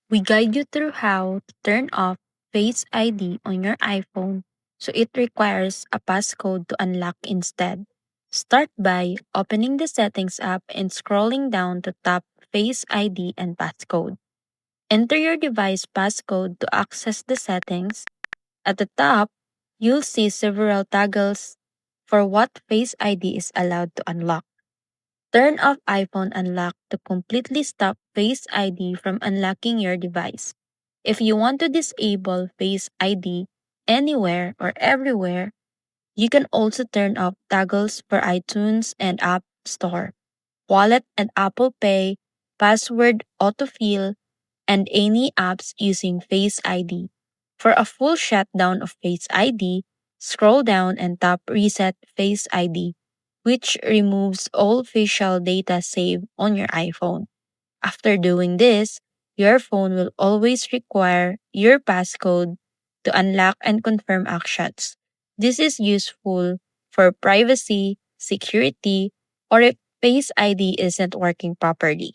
We guide you through how to turn off Face ID on your iPhone so it requires a passcode to unlock instead. Start by opening the Settings app and scrolling down to tap Face ID and Passcode. Enter your device passcode to access the settings. At the top, you'll see several toggles for what Face ID is allowed to unlock. Turn off iPhone unlock to completely stop Face ID from unlocking your device. If you want to disable Face ID anywhere or everywhere, you can also turn off toggles for iTunes and App Store, Wallet and Apple Pay, password autofill, and any apps using Face ID. For a full shutdown of Face ID, scroll down and tap Reset Face ID, which removes all facial data saved on your iPhone. After doing this, your phone will always require your passcode to unlock and confirm actions. This is useful for privacy, security, or if Face ID isn't working properly.